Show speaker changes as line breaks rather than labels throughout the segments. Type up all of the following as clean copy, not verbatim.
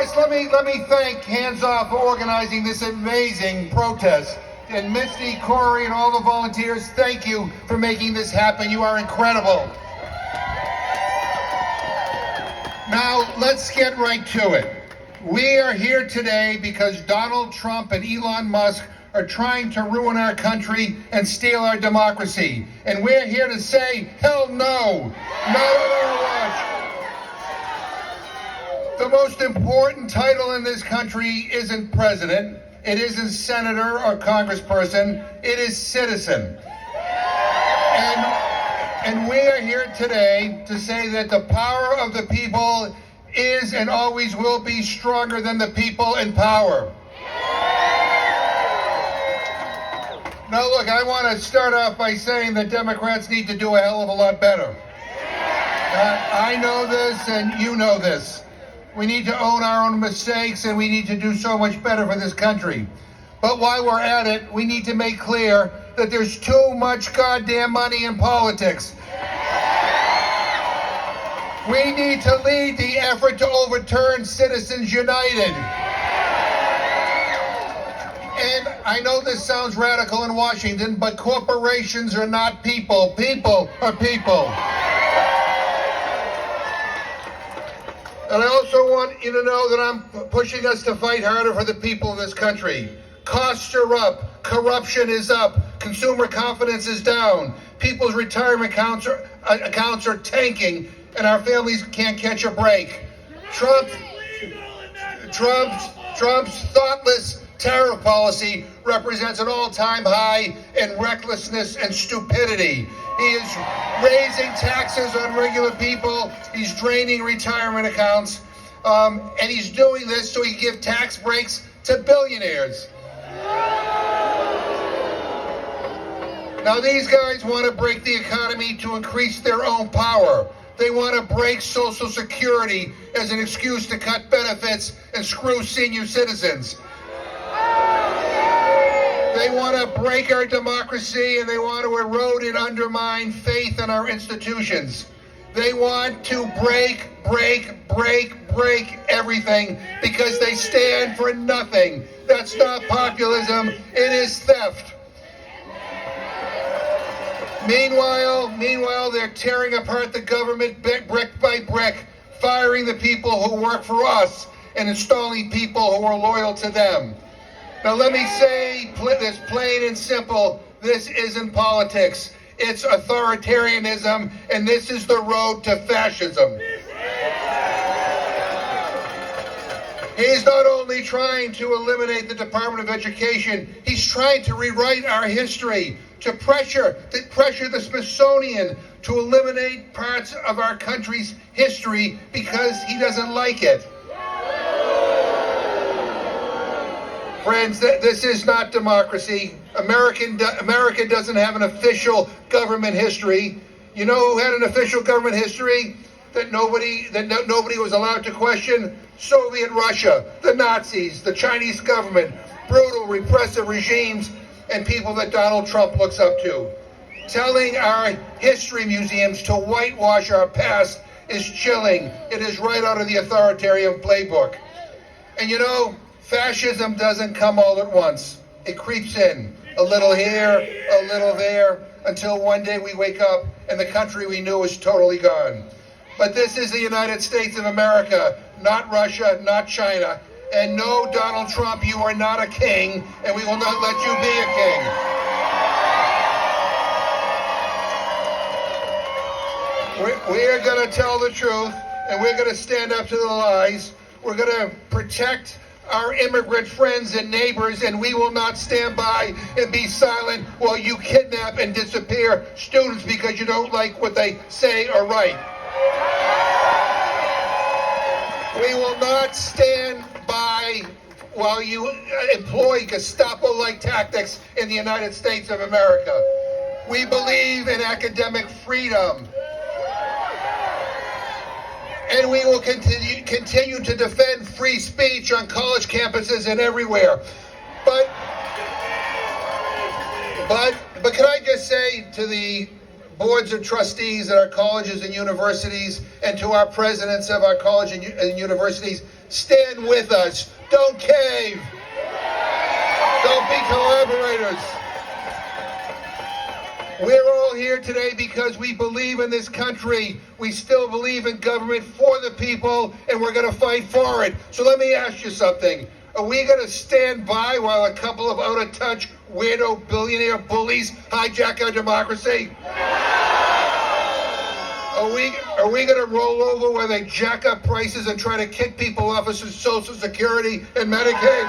Yes, let me thank Hands Off for organizing this amazing protest. And Misty, Corey, and all the volunteers, thank you for making this happen. You are incredible. Now, let's get right to it. We are here today because Donald Trump and Elon Musk are trying to ruin our country and steal our democracy. And we're here to say, hell no. No watch. The most important title in this country isn't president. It isn't senator or congressperson. It is citizen. And we are here today to say that the power of the people is and always will be stronger than the people in power. Now look, I want to start off by saying that Democrats need to do a hell of a lot better. I know this and you know this. We need to own our own mistakes and we need to do so much better for this country. But while we're at it, we need to make clear that there's too much goddamn money in politics. We need to lead the effort to overturn Citizens United. And I know this sounds radical in Washington, but corporations are not people. People are people. And I also want you to know that I'm pushing us to fight harder for the people of this country. Costs are up, corruption is up, consumer confidence is down, people's retirement accounts are tanking, and our families can't catch a break. Trump's thoughtless tariff policy represents an all-time high in recklessness and stupidity. He is raising taxes on regular people. He's draining retirement accounts. And he's doing this so he can give tax breaks to billionaires. Now, these guys want to break the economy to increase their own power. They want to break Social Security as an excuse to cut benefits and screw senior citizens. They want to break our democracy and they want to erode and undermine faith in our institutions. They want to break everything because they stand for nothing. That's not populism, it is theft. Meanwhile, they're tearing apart the government brick by brick, firing the people who work for us and installing people who are loyal to them. Now let me say this plain and simple, this isn't politics, it's authoritarianism, and this is the road to fascism. He's not only trying to eliminate the Department of Education, he's trying to rewrite our history, to pressure the Smithsonian to eliminate parts of our country's history because he doesn't like it. Friends, this is not democracy. America doesn't have an official government history. You know who had an official government history that nobody was allowed to question? Soviet Russia, the Nazis, the Chinese government, brutal, repressive regimes, and people that Donald Trump looks up to. Telling our history museums to whitewash our past is chilling. It is right out of the authoritarian playbook. And you know, fascism doesn't come all at once. It creeps in, a little here, a little there, until one day we wake up and the country we knew is totally gone. But this is the United States of America, not Russia, not China. And no, Donald Trump, you are not a king, and we will not let you be a king. We are going to tell the truth, and we're going to stand up to the lies. We're going to protect our immigrant friends and neighbors, and we will not stand by and be silent while you kidnap and disappear students because you don't like what they say or write. We will not stand by while you employ Gestapo-like tactics in the United States of America. We believe in academic freedom. And we will continue to defend free speech on college campuses and everywhere. But can I just say to the boards of trustees at our colleges and universities, and to our presidents of our colleges and universities, stand with us. Don't cave. Don't be collaborators. We're all here today because we believe in this country. We still believe in government for the people, and we're going to fight for it. So let me ask you something. Are we going to stand by while a couple of out-of-touch, weirdo, billionaire bullies hijack our democracy? Are we going to roll over where they jack up prices and try to kick people off of Social Security and Medicaid?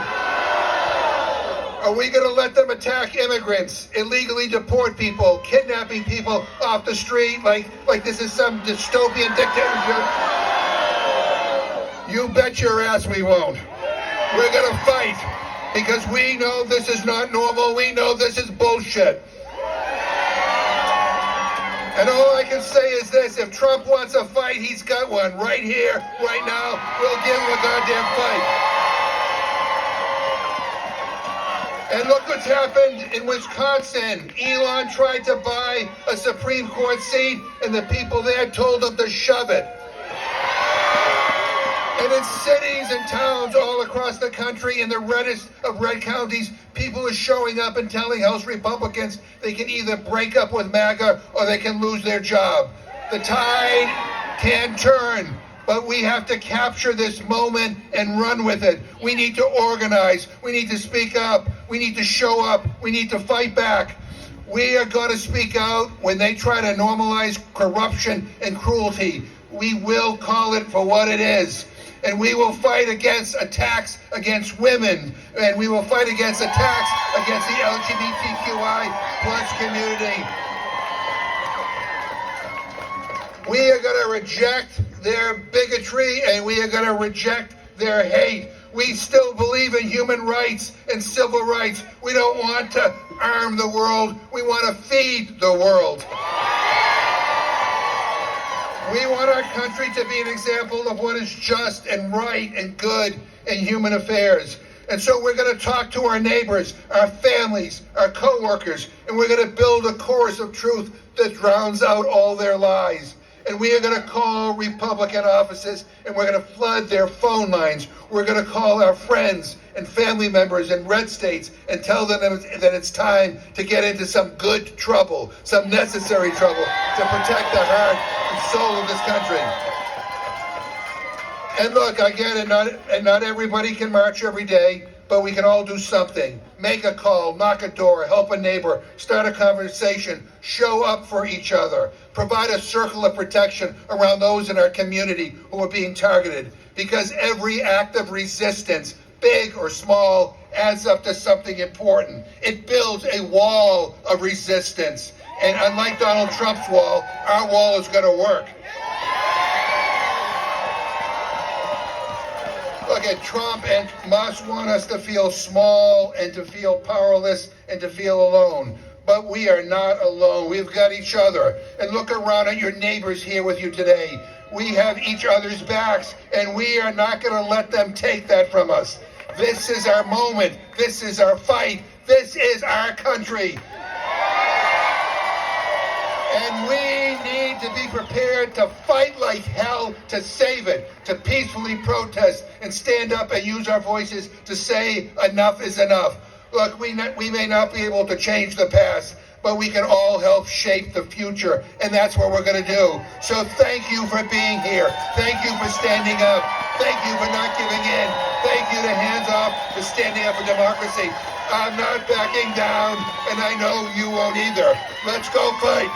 Are we going to let them attack immigrants, illegally deport people, kidnapping people off the street like this is some dystopian dictatorship? You bet your ass we won't. We're going to fight because we know this is not normal. We know this is bullshit. And all I can say is this: if Trump wants a fight, he's got one right here, right now. We'll give him a goddamn fight. And look what's happened in Wisconsin. Elon tried to buy a Supreme Court seat, and the people there told him to shove it. And in cities and towns all across the country, in the reddest of red counties, people are showing up and telling House Republicans they can either break up with MAGA or they can lose their job. The tide can turn. But we have to capture this moment and run with it. We need to organize. We need to speak up. We need to show up. We need to fight back. We are going to speak out when they try to normalize corruption and cruelty. We will call it for what it is. And we will fight against attacks against women. And we will fight against attacks against the LGBTQI plus community. We are going to reject their bigotry, and we are going to reject their hate. We still believe in human rights and civil rights. We don't want to arm the world. We want to feed the world. We want our country to be an example of what is just and right and good in human affairs. And so we're going to talk to our neighbors, our families, our co-workers, and we're going to build a chorus of truth that drowns out all their lies. And we are going to call Republican offices, and we're going to flood their phone lines. We're going to call our friends and family members in red states and tell them that it's time to get into some good trouble, some necessary trouble to protect the heart and soul of this country. And look, I get it, not everybody can march every day, but we can all do something. Make a call, knock a door, help a neighbor, start a conversation, show up for each other, provide a circle of protection around those in our community who are being targeted. Because every act of resistance, big or small, adds up to something important. It builds a wall of resistance. And unlike Donald Trump's wall, our wall is going to work. Look at Trump and Musk want us to feel small and to feel powerless and to feel alone. But we are not alone. We've got each other. And look around at your neighbors here with you today. We have each other's backs, and we are not going to let them take that from us. This is our moment. This is our fight. This is our country. And we need to be prepared to fight like hell to save it, to peacefully protest and stand up and use our voices to say enough is enough. Look, we may not be able to change the past, but we can all help shape the future, and that's what we're going to do. So thank you for being here. Thank you for standing up. Thank you for not giving in. Thank you to Hands Off for standing up for democracy. I'm not backing down, and I know you won't either. Let's go fight.